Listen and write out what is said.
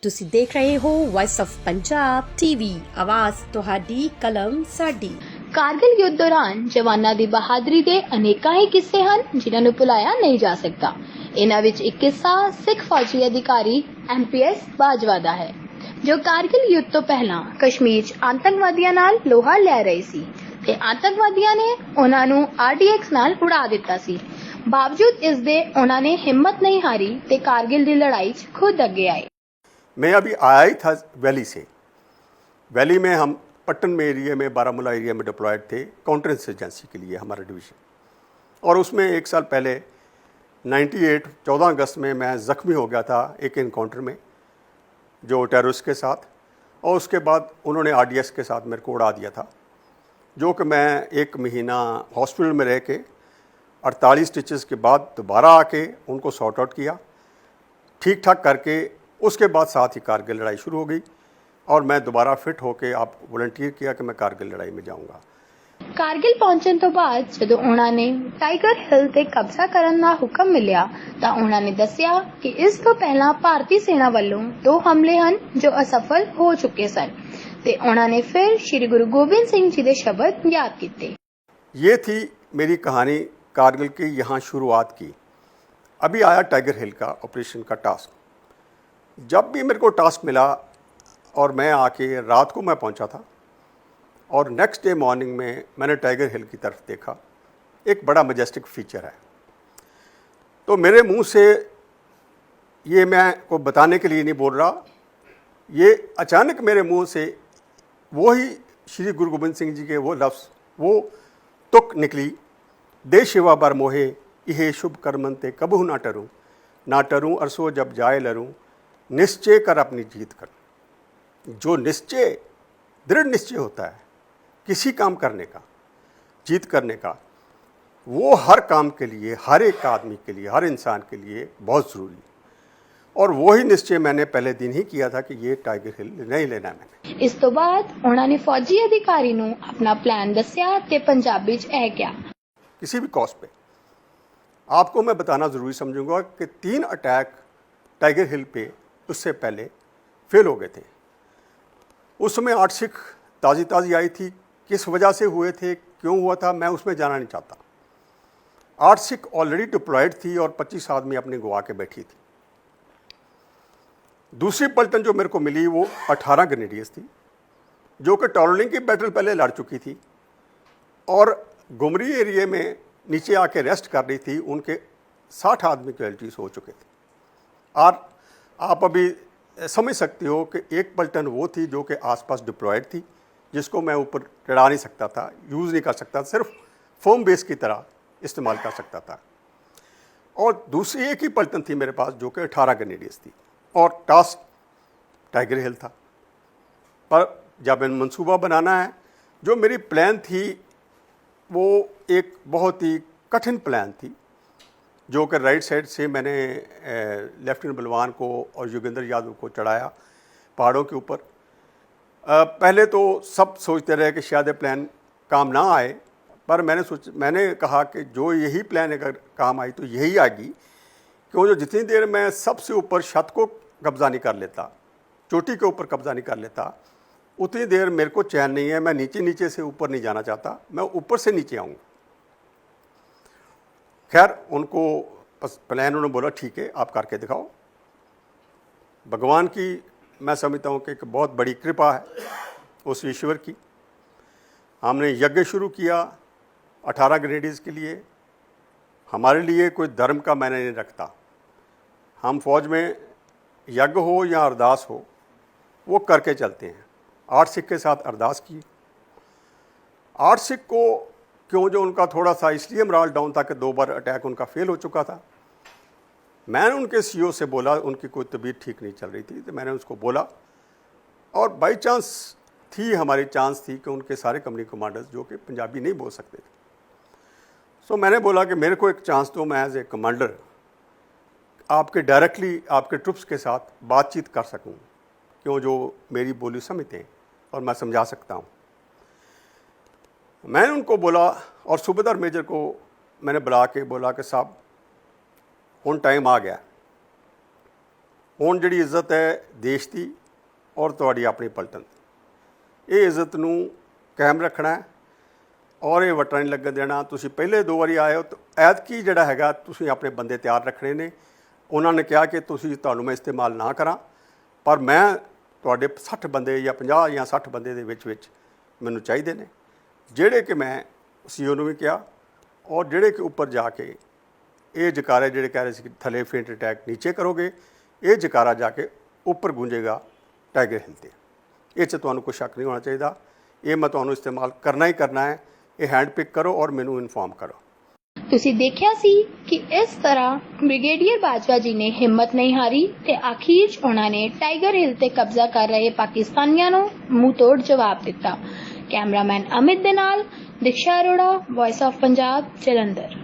ਤੁਸੀਂ ਦੇਖ ਰਹੇ ਹੋ ਵਾਇਸ ਆਫ ਪੰਜਾਬ ਟੀਵੀ ਆਵਾਜ਼ ਤੁਹਾਡੀ ਕਲਮ ਸਾਡੀ। ਕਾਰਗਿਲ ਯੁੱਧ ਦੌਰਾਨ ਜਵਾਨਾਂ ਦੀ ਬਹਾਦਰੀ ਦੇ ਅਨੇਕਾਂ ਹੀ ਕਿੱਸੇ ਹਨ ਜਿਨ੍ਹਾਂ ਨੂੰ ਭੁਲਾਇਆ ਨਹੀਂ ਜਾ ਸਕਦਾ। ਇਹਨਾਂ ਵਿੱਚ ਇੱਕ ਕਿੱਸਾ ਸਿੱਖ ਫੌਜੀ ਅਧਿਕਾਰੀ MPS ਬਾਜਵਾ ਦਾ ਹੈ, ਜੋ ਕਾਰਗਿਲ ਯੁੱਧ ਤੋਂ ਪਹਿਲਾਂ ਕਸ਼ਮੀਰ 'ਚ ਆਤੰਕਵਾਦੀਆਂ ਨਾਲ ਲੋਹਾ ਲੈ ਰਹੇ ਸੀ ਤੇ ਆਤੰਕਵਾਦੀਆਂ ਨੇ ਉਹਨਾਂ ਨੂੰ RDX ਨਾਲ ਉਡਾ ਦਿੱਤਾ ਸੀ। बावजूद इस दे उन्होंने हिम्मत नहीं हारी ते कारगिल की लड़ाई खुद अगे आए। मैं अभी आया ही था वैली से। वैली में हम पट्टन में एरिया में बारामूला एरिया में डिप्लॉयड थे काउंटर इंसर्जेंसी के लिए हमारा डिवीज़न, और उसमें एक साल पहले 14 अगस्त में मैं ज़ख्मी हो गया था एक इनकाउंटर में जो टेररिस्ट के साथ, और उसके बाद उन्होंने RDX के साथ मेरे को उड़ा दिया था, जो कि मैं 1 महीना हॉस्पिटल में रह के 48 स्टिचेस के बाद दोबारा आके उनको सॉर्ट आउट किया, ठीक ठाक करके उसके बाद साथ ही कारगिल लड़ाई शुरू हो गई और मैं दोबारा फिट होके आप वॉलंटियर किया कि मैं कारगिल लड़ाई में जाऊंगा। कारगिल पहुंचने तो बाद ਜਦੋਂ ਉਹਨਾਂ ਨੇ ਟਾਈਗਰ ਹਿੱਲ ਤੇ ਕਬਜ਼ਾ ਕਰਨ ਦਾ ਹੁਕਮ ਮਿਲਿਆ ਤਾਂ ਉਹਨਾਂ ਨੇ ਦੱਸਿਆ ਕਿ ਇਸ ਤੋਂ ਪਹਿਲਾਂ ਭਾਰਤੀ ਸੈਨਾ ਵੱਲੋਂ 2 ਹਮਲੇ ਹਨ ਜੋ ਅਸਫਲ ਹੋ ਚੁੱਕੇ ਸਨ ਤੇ ਉਹਨਾਂ ਨੇ ਫਿਰ ਸ਼੍ਰੀ ਗੁਰੂ ਗੋਬਿੰਦ ਸਿੰਘ ਜੀ ਦੇ ਸ਼ਬਦ ਯਾਦ ਕੀਤੇ। ये थी मेरी कहानी कारगिल की यहाँ शुरुआत की। अभी आया टाइगर हिल का ऑपरेशन का टास्क। जब भी मेरे को टास्क मिला और मैं आके रात को मैं पहुंचा था और नेक्स्ट डे मॉर्निंग में मैंने टाइगर हिल की तरफ देखा। एक बड़ा मजेस्टिक फीचर है, तो मेरे मुंह से ये मैं को बताने के लिए नहीं बोल रहा, ये अचानक मेरे मुंह से वही श्री गुरु गोबिंद सिंह जी के वो लफ्ज़, वो तुक निकली, दे शिवा बर मोहे इहे शुभ कर्मन ते कबहू ना टरूं अरसो जब जाए लरूं, निश्चय कर अपनी जीत कर। जो निश्चय, दृढ़ निश्चय होता है किसी काम करने का, जीत करने का, वो हर काम के लिए, हर एक आदमी के लिए, हर इंसान के लिए बहुत ज़रूरी है। और वही निश्चय मैंने पहले दिन ही किया था कि ये टाइगर हिल नहीं लेना मैंने। इस तो बाद उन्होंने फौजी अधिकारी ਨੂੰ अपना प्लान दस्या ते पंजाबी च ਇਹ ਕਿਹਾ। किसी भी कॉस्ट पे आपको मैं बताना ज़रूरी समझूंगा कि 3 अटैक टाइगर हिल पे उससे पहले फेल हो गए थे। उस समय 8 सिख ताज़ी आई थी, किस वजह से हुए थे, क्यों हुआ था, मैं उसमें जाना नहीं चाहता। 8 सिख ऑलरेडी डिप्लॉयड थी और 25 आदमी अपने गवा के बैठी थी। दूसरी पलटन जो मेरे को मिली वो 18 ग्रेनेडियर्स थी, जो कि टॉलोलिंग की बैटल पहले लड़ चुकी थी और गुमरी एरिया में नीचे आके रेस्ट कर रही थी। उनके 60 आदमी कैजुअल्टीज हो चुके थे। और आप अभी समझ सकते हो कि एक पलटन वो थी जो कि आसपास डिप्लॉयड थी, जिसको मैं ऊपर चढ़ा नहीं सकता था, यूज़ नहीं कर सकता, सिर्फ फोम बेस की तरह इस्तेमाल कर सकता था। और दूसरी एक ही पलटन थी मेरे पास जो कि 18 ग्रेनेडियर्स थी, और टास्क टाइगर हिल था। पर जब मंसूबा बनाना है, जो मेरी प्लान थी वो एक बहुत ही कठिन प्लान थी, जो कि राइट साइड से मैंने लेफ्टिनेंट बलवान को और योगेंद्र यादव को चढ़ाया पहाड़ों के ऊपर। पहले तो सब सोचते रहे कि शायद ये प्लान काम ना आए, पर मैंने कहा कि जो यही प्लान अगर काम आई तो यही आएगी, क्यों जो जितनी देर मैं सबसे ऊपर छत को कब्ज़ा नहीं कर लेता, चोटी के ऊपर कब्ज़ा नहीं कर लेता, उतनी देर मेरे को चैन नहीं है। मैं नीचे से ऊपर नहीं जाना चाहता, मैं ऊपर से नीचे आऊँगा। खैर उनको प्लान उन्होंने बोला ठीक है आप करके दिखाओ। भगवान की मैं समझता हूँ कि एक बहुत बड़ी कृपा है उस ईश्वर की। हमने यज्ञ शुरू किया 18 ग्रेनेडियर्स के लिए। हमारे लिए कोई धर्म का मायने नहीं रखता, हम फौज में यज्ञ हो या अरदास हो वो करके चलते हैं। 8 सिख के साथ अरदास की। 8 सिख को क्यों जो उनका थोड़ा सा इसलिए मोरल डाउन था कि 2 बार अटैक उनका फेल हो चुका था। मैंने उनके CEO से बोला, उनकी कोई तबीयत ठीक नहीं चल रही थी, तो मैंने उसको बोला, और बाई चांस थी हमारी चांस थी कि उनके सारे कंपनी कमांडर्स जो कि पंजाबी नहीं बोल सकते थे, सो मैंने बोला कि मेरे को एक चांस दो, मैं एज ए कमांडर आपके डायरेक्टली आपके ट्रुप्स के साथ बातचीत कर सकूं, क्यों जो मेरी बोली समझते हैं और मैं समझा सकता हूं। मैंने उनको बोला, और सूबेदार मेजर को मैंने बुला के बोला कि साहब हुन टाइम आ गया, ਹੁਣ ਜਿਹੜੀ ਇੱਜ਼ਤ ਹੈ ਦੇਸ਼ ਦੀ ਔਰ ਤੁਹਾਡੀ ਆਪਣੀ ਪਲਟਨ ਦੀ, ਇਹ ਇੱਜ਼ਤ ਨੂੰ ਕਾਇਮ ਰੱਖਣਾ ਹੈ ਔਰ ਇਹ ਵਟਾਂ ਨਹੀਂ ਲੱਗਣ ਦੇਣਾ। ਤੁਸੀਂ ਪਹਿਲੇ 2 ਵਾਰੀ ਆਏ ਹੋ, ਐਤਕੀ ਜਿਹੜਾ ਹੈਗਾ ਤੁਸੀਂ ਆਪਣੇ ਬੰਦੇ ਤਿਆਰ ਰੱਖਣੇ ਨੇ। ਉਹਨਾਂ ਨੇ ਕਿਹਾ ਕਿ ਤੁਹਾਨੂੰ ਮੈਂ ਇਸਤੇਮਾਲ ਨਾ ਕਰਾਂ, ਪਰ ਮੈਂ ਤੁਹਾਡੇ 60 ਬੰਦੇ ਜਾਂ 50 ਜਾਂ 60 ਬੰਦੇ ਦੇ ਵਿੱਚ ਮੈਨੂੰ ਚਾਹੀਦੇ ਨੇ, ਜਿਹੜੇ ਕਿ ਮੈਂ CEO ਨੂੰ ਵੀ ਕਿਹਾ ਔਰ ਜਿਹੜੇ ਕਿ ਉੱਪਰ ਜਾ ਕੇ ਇਹ ਜਕਾਰੇ ਜਿਹੜੇ ਕਹਿ ਰਹੇ ਸੀ ਕਿ ਥੱਲੇ ਫੇਂਟ ਅਟੈਕ ਨੀਚੇ ਕਰੋਗੇ, ਇਹ ਜਕਾਰਾ ਜਾ ਕੇ ਉੱਪਰ ਗੂੰਜੇਗਾ ਟਾਈਗਰ ਹਿੱਲ 'ਤੇ। ਇਹ 'ਚ ਤੁਹਾਨੂੰ ਕੋਈ ਸ਼ੱਕ ਨਹੀਂ ਹੋਣਾ ਚਾਹੀਦਾ। ਇਹ ਮੈਂ ਤੁਹਾਨੂੰ ਇਸਤੇਮਾਲ ਕਰਨਾ ਹੀ ਕਰਨਾ ਹੈ। ਇਹ ਹੈਂਡ ਪਿਕ ਕਰੋ ਔਰ ਮੈਨੂੰ ਇਨਫੋਰਮ ਕਰੋ। ਤੁਸੀਂ ਦੇਖਿਆ ਸੀ ਕਿ ਇਸ ਤਰ੍ਹਾਂ ਬ੍ਰਿਗੇਡੀਅਰ ਬਾਜਵਾ ਜੀ ਨੇ ਹਿੰਮਤ ਨਹੀਂ ਹਾਰੀ ਤੇ ਆਖਿਰ 'ਚ ਉਹਨਾਂ ਨੇ ਟਾਈਗਰ ਹਿੱਲ ਤੇ ਕਬਜ਼ਾ ਕਰ ਰਹੇ ਪਾਕਿਸਤਾਨੀਆਂ ਨੂੰ ਮੂੰਹ ਤੋੜ ਜਵਾਬ ਦਿੱਤਾ। ਕੈਮਰਾਮੈਨ ਅਮਿਤ ਦੇ ਨਾਲ ਦਿਕਸ਼ਾ ਅਰੋੜਾ, ਵੌਇਸ ਆਫ ਪੰਜਾਬ, ਜਲੰਧਰ।